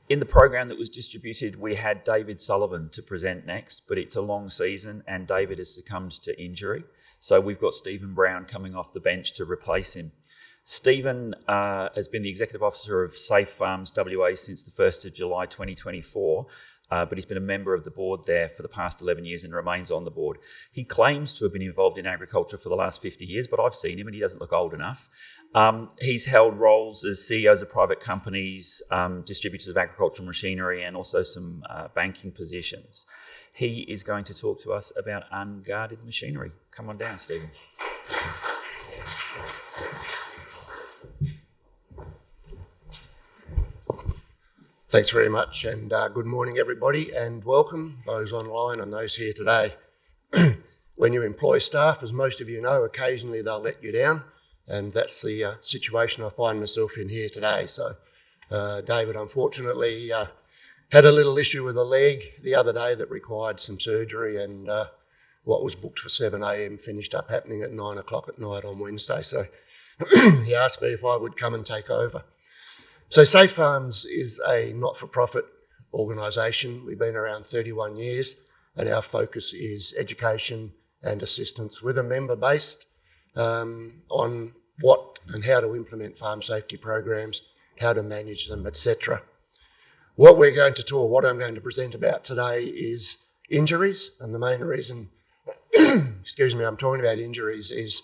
In the program that was distributed, we had David Sullivan to present next, but it's a long season and David has succumbed to injury. So we've got Stephen Brown coming off the bench to replace him. Stephen has been the Executive Officer of Safe Farms WA since the 1st of July 2024, but he's been a member of the board there for the past 11 years and remains on the board. He claims to have been involved in agriculture for the last 50 years, but I've seen him and he doesn't look old enough. He's held roles as CEOs of private companies, distributors of agricultural machinery, and also some banking positions. He is going to talk to us about unguarded machinery. Come on down, Stephen. Thanks very much, and good morning everybody, and welcome those online and those here today. When you employ staff, as most of you know, occasionally they'll let you down, and that's the situation I find myself in here today. So David unfortunately had a little issue with a leg the other day that required some surgery, and what was booked for 7 a.m. finished up happening at 9 o'clock at night on Wednesday. So he asked me if I would come and take over. So Safe Farms is a not-for-profit organisation. We've been around 31 years, and our focus is education and assistance with a member based on what and how to implement farm safety programs, how to manage them, etc. What I'm going to present about today is injuries, and the main reason, I'm talking about injuries is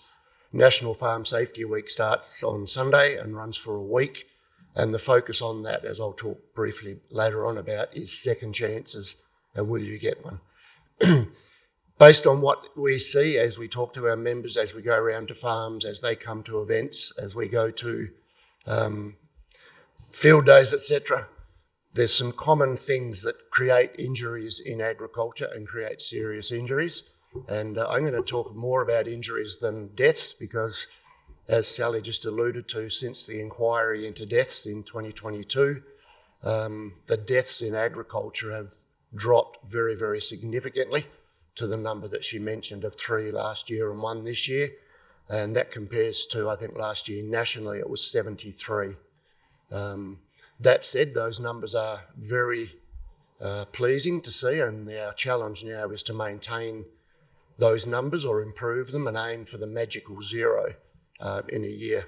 National Farm Safety Week starts on Sunday and runs for a week. And the focus on that, as I'll talk briefly later on about, is second chances and will you get one? Based on what we see as we talk to our members, as we go around to farms, as they come to events, as we go to field days, etc., there's some common things that create injuries in agriculture and create serious injuries. And I'm going to talk more about injuries than deaths because, as Sally just alluded to, since the inquiry into deaths in 2022, the deaths in agriculture have dropped very, very significantly to the number that she mentioned of 3 last year and 1 this year. And that compares to, I think last year nationally it was 73. That said, those numbers are very pleasing to see, and our challenge now is to maintain those numbers or improve them and aim for the magical 0 in a year.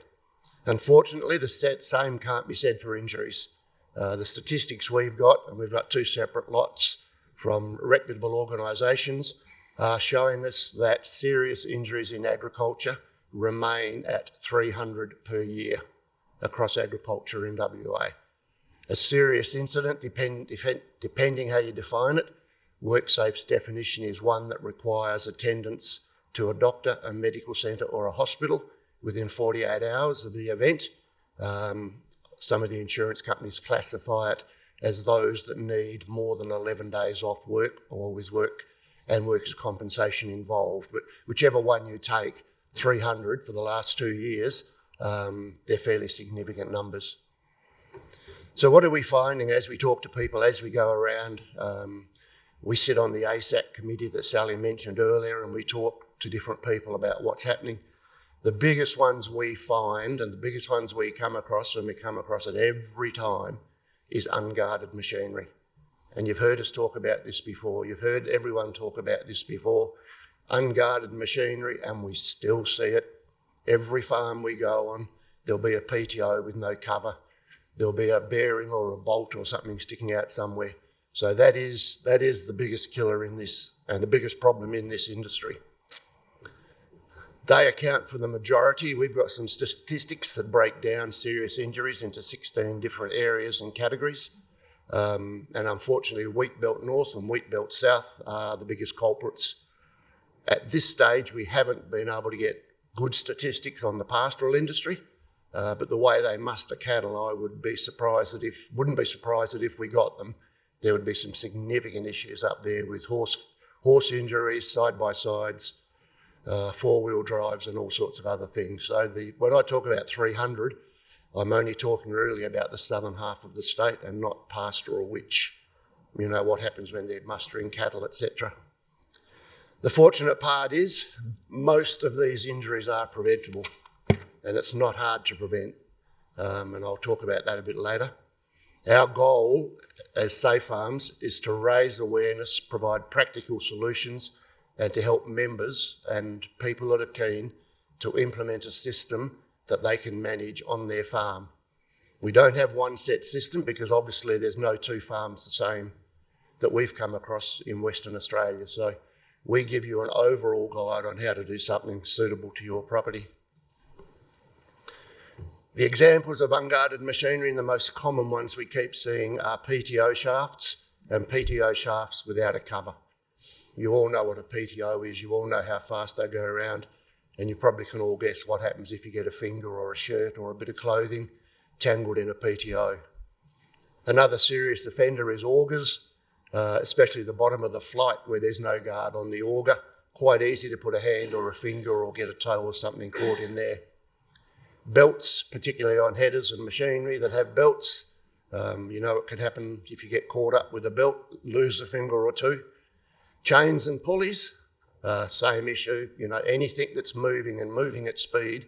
Unfortunately, the same can't be said for injuries. The statistics we've got, and we've got 2 separate lots from reputable organisations, are showing us that serious injuries in agriculture remain at 300 per year across agriculture in WA. A serious incident, depending how you define it, WorkSafe's definition is one that requires attendance to a doctor, a medical centre or a hospital within 48 hours of the event. Some of the insurance companies classify it as those that need more than 11 days off work or with work and workers' compensation involved. But whichever one you take, 300 for the last 2 years, they're fairly significant numbers. So what are we finding as we talk to people, as we go around? We sit on the ASAC committee that Sally mentioned earlier, and we talk to different people about what's happening. The biggest ones we find, and the biggest ones we come across, and we come across it every time, is unguarded machinery. And you've heard us talk about this before. You've heard everyone talk about this before. Unguarded machinery, and we still see it. Every farm we go on, there'll be a PTO with no cover. There'll be a bearing or a bolt or something sticking out somewhere. So that is the biggest killer in this, and the biggest problem in this industry. They account for the majority. We've got some statistics that break down serious injuries into 16 different areas and categories. And unfortunately, Wheat Belt North and Wheat Belt South are the biggest culprits. At this stage, we haven't been able to get good statistics on the pastoral industry, but the way they muster cattle, I wouldn't be surprised that if we got them, there would be some significant issues up there with horse injuries, side-by-sides, 4-wheel drives and all sorts of other things. So when I talk about 300, I'm only talking really about the southern half of the state and not pastoral, which, you know, what happens when they're mustering cattle, etc. The fortunate part is most of these injuries are preventable, and it's not hard to prevent, and I'll talk about that a bit later. Our goal as Safe Farms is to raise awareness, provide practical solutions, and to help members and people that are keen to implement a system that they can manage on their farm. We don't have one set system because obviously there's no two farms the same that we've come across in Western Australia. So we give you an overall guide on how to do something suitable to your property. The examples of unguarded machinery, and the most common ones we keep seeing, are PTO shafts and PTO shafts without a cover. You all know what a PTO is, you all know how fast they go around, and you probably can all guess what happens if you get a finger or a shirt or a bit of clothing tangled in a PTO. Another serious offender is augers, especially the bottom of the flight where there's no guard on the auger. Quite easy to put a hand or a finger or get a toe or something caught in there. Belts, particularly on headers and machinery that have belts. It can happen if you get caught up with a belt, lose a finger or two. Chains and pulleys, same issue. Anything that's moving and moving at speed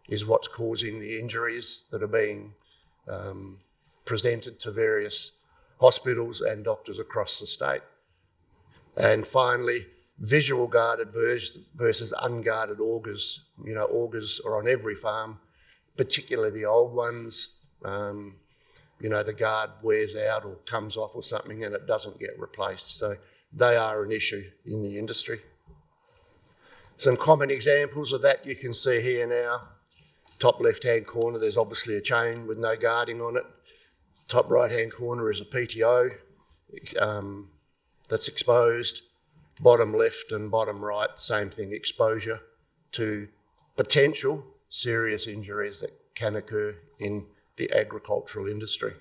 is what's causing the injuries that are being presented to various hospitals and doctors across the state. And finally, visual guarded versus unguarded augers. Augers are on every farm, particularly the old ones. The guard wears out or comes off or something and it doesn't get replaced. So they are an issue in the industry. Some common examples of that you can see here now. Top left-hand corner, there's obviously a chain with no guarding on it. Top right-hand corner is a PTO that's exposed. Bottom left and bottom right, same thing, exposure to potential serious injuries that can occur in the agricultural industry.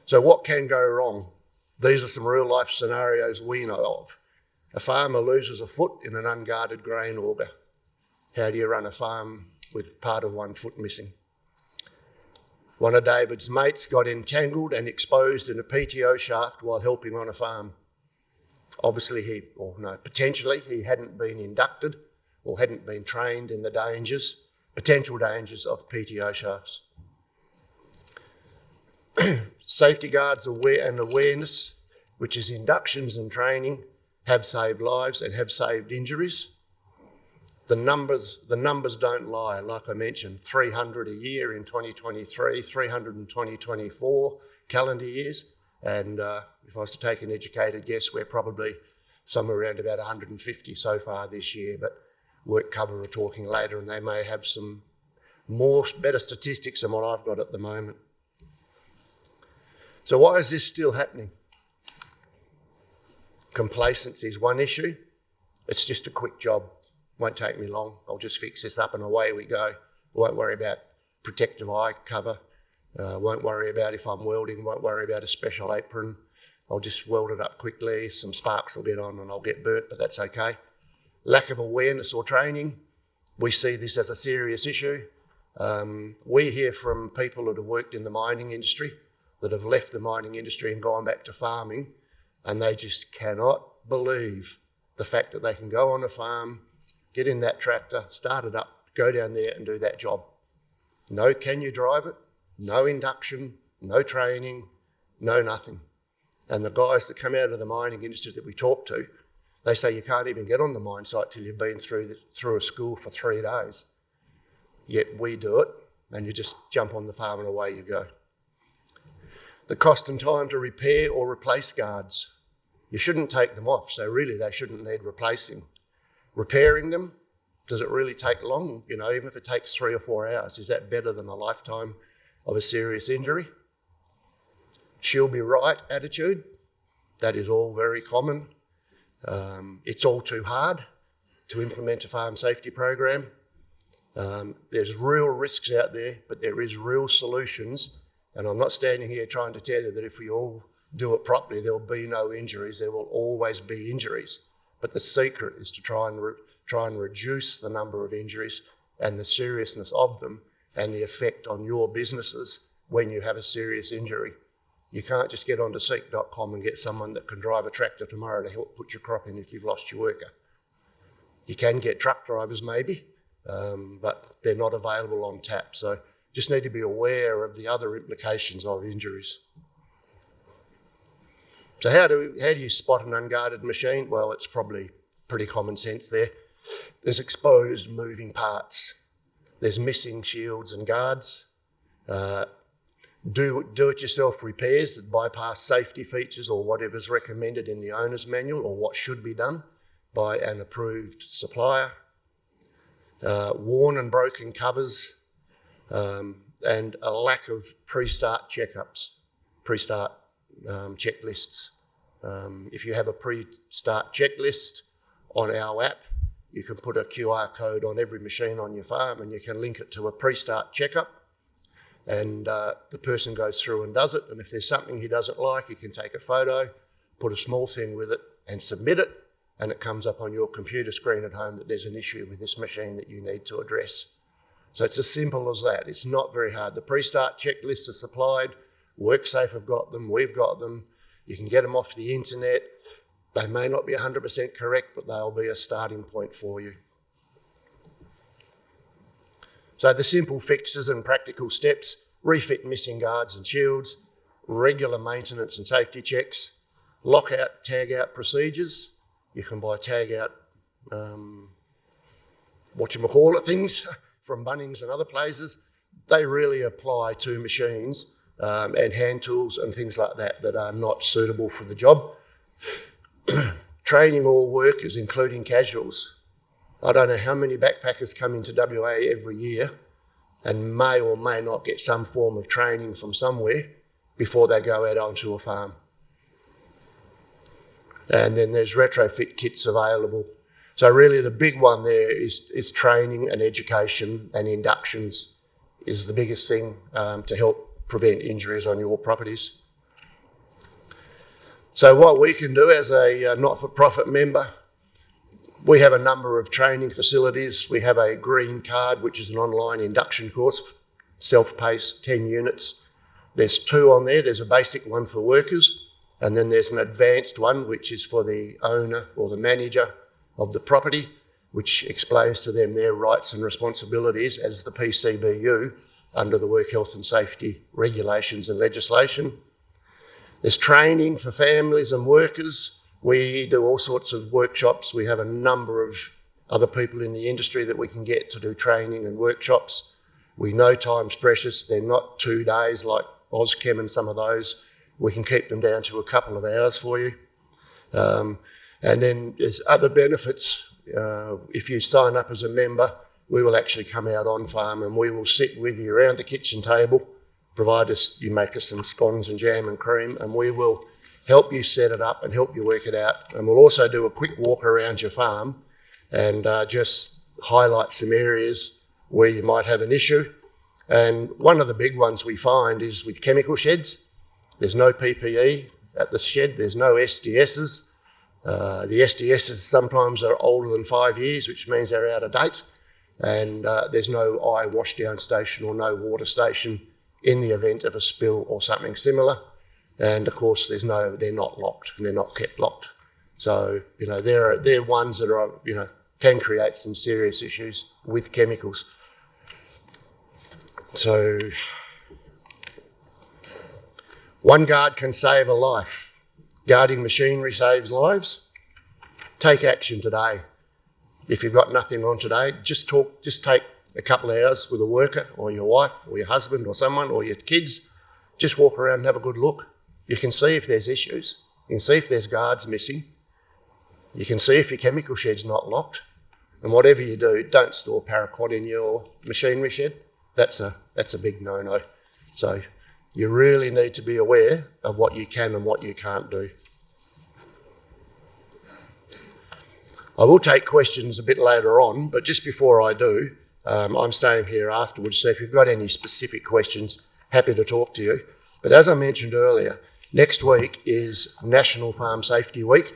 So what can go wrong? These are some real life scenarios we know of. A farmer loses a foot in an unguarded grain auger. How do you run a farm with part of one foot missing? One of David's mates got entangled and exposed in a PTO shaft while helping on a farm. Obviously potentially he hadn't been inducted or hadn't been trained in the potential dangers of PTO shafts. Safety guards and awareness, which is inductions and training, have saved lives and have saved injuries. The numbers don't lie. Like I mentioned, 300 a year in 2023, 300 in 2024 calendar years. And if I was to take an educated guess, we're probably somewhere around about 150 so far this year. But WorkCover are talking later and they may have some better statistics than what I've got at the moment. So why is this still happening? Complacency is one issue. It's just a quick job. Won't take me long. I'll just fix this up and away we go. Won't worry about protective eye cover. Won't worry about if I'm welding. Won't worry about a special apron. I'll just weld it up quickly. Some sparks will get on and I'll get burnt, but that's okay. Lack of awareness or training. We see this as a serious issue. We hear from people that have worked in the mining industry, that have left the mining industry and gone back to farming, and they just cannot believe the fact that they can go on a farm, get in that tractor, start it up, go down there and do that job. No, can you drive it? No induction, no training, no nothing. And the guys that come out of the mining industry that we talk to, they say you can't even get on the mine site till you've been through a school for 3 days. Yet we do it, and you just jump on the farm and away you go. The cost and time to repair or replace guards. You shouldn't take them off, so really they shouldn't need replacing. Repairing them, does it really take long? Even if it takes 3 or 4 hours, is that better than a lifetime of a serious injury? She'll be right attitude, that is all very common. It's all too hard to implement a farm safety program. There's real risks out there, but there is real solutions. And I'm not standing here trying to tell you that if we all do it properly, there'll be no injuries. There will always be injuries. But the secret is to try and reduce the number of injuries and the seriousness of them and the effect on your businesses when you have a serious injury. You can't just get onto seek.com and get someone that can drive a tractor tomorrow to help put your crop in if you've lost your worker. You can get truck drivers maybe, but they're not available on tap. So just need to be aware of the other implications of injuries. So how do you spot an unguarded machine? Well, it's probably pretty common sense there. There's exposed moving parts. There's missing shields and guards. Do-it-yourself repairs that bypass safety features or whatever's recommended in the owner's manual or what should be done by an approved supplier. Worn and broken covers, and a lack of pre-start checkups, pre-start checklists. If you have a pre-start checklist on our app, you can put a QR code on every machine on your farm and you can link it to a pre-start checkup, and the person goes through and does it, and if there's something he doesn't like, he can take a photo, put a small thing with it and submit it, and it comes up on your computer screen at home that there's an issue with this machine that you need to address. So it's as simple as that. It's not very hard. The pre-start checklists are supplied. WorkSafe have got them. We've got them. You can get them off the internet. They may not be 100% correct, but they'll be a starting point for you. So the simple fixes and practical steps: refit missing guards and shields, regular maintenance and safety checks, lockout, tag-out procedures. You can buy tag-out, things from Bunnings and other places. They really apply to machines and hand tools and things like that that are not suitable for the job. Training all workers, including casuals. I don't know how many backpackers come into WA every year and may or may not get some form of training from somewhere before they go out onto a farm. And then there's retrofit kits available. So really the big one there is training and education, and inductions is the biggest thing to help prevent injuries on your properties. So what we can do as a not-for-profit member, we have a number of training facilities. We have a green card, which is an online induction course, self-paced, 10 units. There's 2 on there. There's a basic one for workers, and then there's an advanced one, which is for the owner or the manager of the property, which explains to them their rights and responsibilities as the PCBU under the Work Health and Safety regulations and legislation. There's training for families and workers. We do all sorts of workshops. We have a number of other people in the industry that we can get to do training and workshops. We know time's precious. They're not 2 days like Ozchem and some of those. We can keep them down to a couple of hours for you. And then there's other benefits. If you sign up as a member, we will actually come out on farm and we will sit with you around the kitchen table, you make us some scones and jam and cream, and we will help you set it up and help you work it out. And we'll also do a quick walk around your farm and just highlight some areas where you might have an issue. And one of the big ones we find is with chemical sheds. There's no PPE at the shed. There's no SDSs. The SDSs sometimes are older than 5 years, which means they're out of date. And there's no eye washdown station or no water station in the event of a spill or something similar. And of course, they're not locked and they're not kept locked. So, they're ones that are, can create some serious issues with chemicals. So, one guard can save a life. Guarding machinery saves lives. Take action today. If you've got nothing on today, just take a couple of hours with a worker or your wife or your husband or someone or your kids. Just walk around and have a good look. You can see if there's issues. You can see if there's guards missing. You can see if your chemical shed's not locked. And whatever you do, don't store paraquat in your machinery shed. That's a big no-no. So you really need to be aware of what you can and what you can't do. I will take questions a bit later on, but just before I do, I'm staying here afterwards, so if you've got any specific questions, happy to talk to you. But as I mentioned earlier, next week is National Farm Safety Week.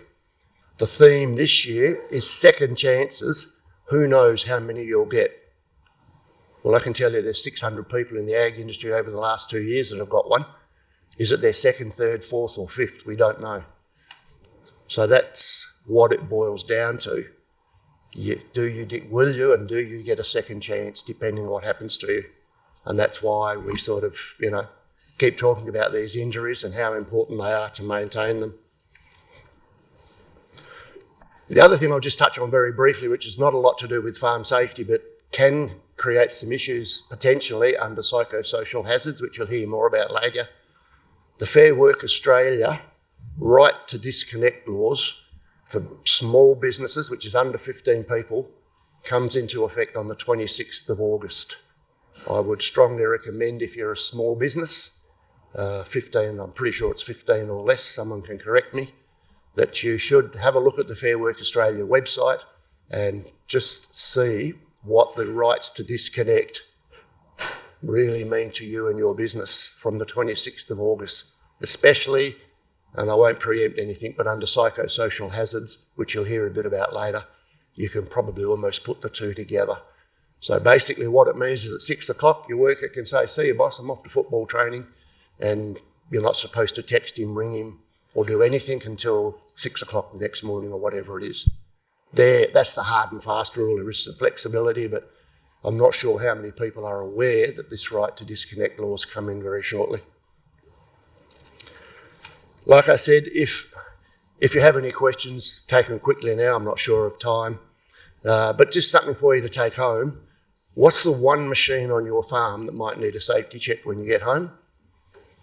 The theme this year is second chances. Who knows how many you'll get? Well, I can tell you there's 600 people in the ag industry over the last 2 years that have got one. Is it their second, third, fourth or fifth? We don't know. So that's what it boils down to. Will you and do you get a second chance depending on what happens to you? And that's why we sort of, keep talking about these injuries and how important they are to maintain them. The other thing I'll just touch on very briefly, which is not a lot to do with farm safety, but can create some issues potentially under psychosocial hazards, which you'll hear more about later. The Fair Work Australia right to disconnect laws for small businesses, which is under 15 people, comes into effect on the 26th of August. I would strongly recommend, if you're a small business, 15, I'm pretty sure it's 15 or less, someone can correct me, that you should have a look at the Fair Work Australia website and just see what the rights to disconnect really mean to you and your business from the 26th of August, especially, and I won't preempt anything, but under psychosocial hazards, which you'll hear a bit about later, you can probably almost put the two together. So basically what it means is at 6 o'clock, your worker can say, see you boss, I'm off to football training, and you're not supposed to text him, ring him, or do anything until 6 o'clock the next morning or whatever it is. That's the hard and fast rule. There is some flexibility, but I'm not sure how many people are aware that this right to disconnect laws come in very shortly. Like I said, if you have any questions, take them quickly now. I'm not sure of time. But just something for you to take home. What's the one machine on your farm that might need a safety check when you get home?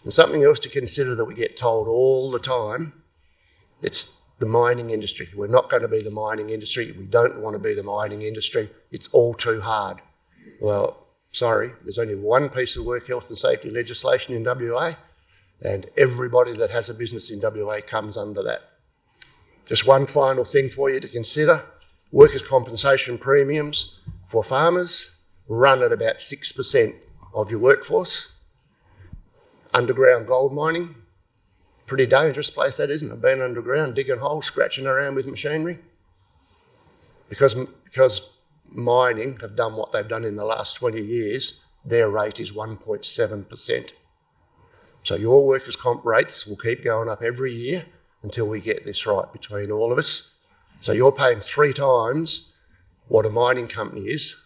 And something else to consider that we get told all the time, it's the mining industry. We're not going to be the mining industry. We don't want to be the mining industry. It's all too hard. Well, sorry, there's only one piece of work health and safety legislation in WA, and everybody that has a business in WA comes under that. Just one final thing for you to consider. Workers' compensation premiums for farmers run at about 6% of your workforce. Underground gold mining, pretty dangerous place that, isn't it? Being underground, digging holes, scratching around with machinery. Because mining have done what they've done in the last 20 years, their rate is 1.7%. So your workers' comp rates will keep going up every year until we get this right between all of us. So you're paying 3 times what a mining company is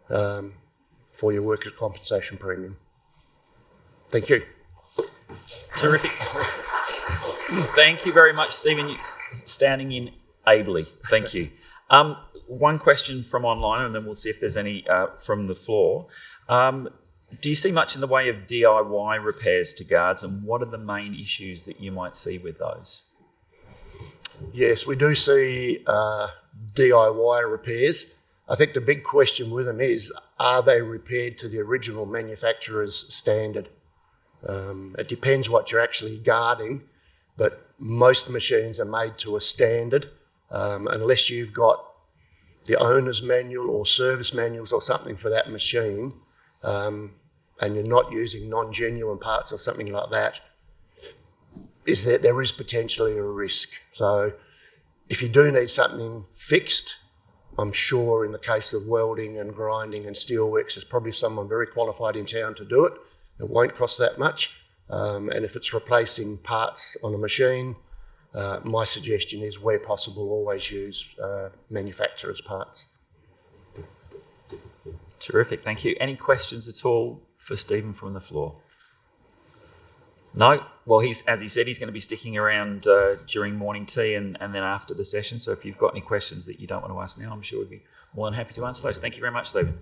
for your workers' compensation premium. Thank you. Terrific. Thank you very much, Stephen. You're standing in ably. Thank you. One question from online, and then we'll see if there's any from the floor. Do you see much in the way of DIY repairs to guards, and what are the main issues that you might see with those? Yes, we do see DIY repairs. I think the big question with them is, are they repaired to the original manufacturer's standard? It depends what you're actually guarding, but most machines are made to a standard. Unless you've got the owner's manual or service manuals or something for that machine, and you're not using non-genuine parts or something like that, is that there is potentially a risk. So if you do need something fixed, I'm sure in the case of welding and grinding and steelworks, there's probably someone very qualified in town to do it. It won't cost that much. And if it's replacing parts on a machine, my suggestion is, where possible, always use manufacturer's parts. Terrific, thank you. Any questions at all for Stephen from the floor? No? Well, as he said, he's going to be sticking around during morning tea and then after the session. So if you've got any questions that you don't want to ask now, I'm sure we'd be more than happy to answer those. Thank you very much, Stephen.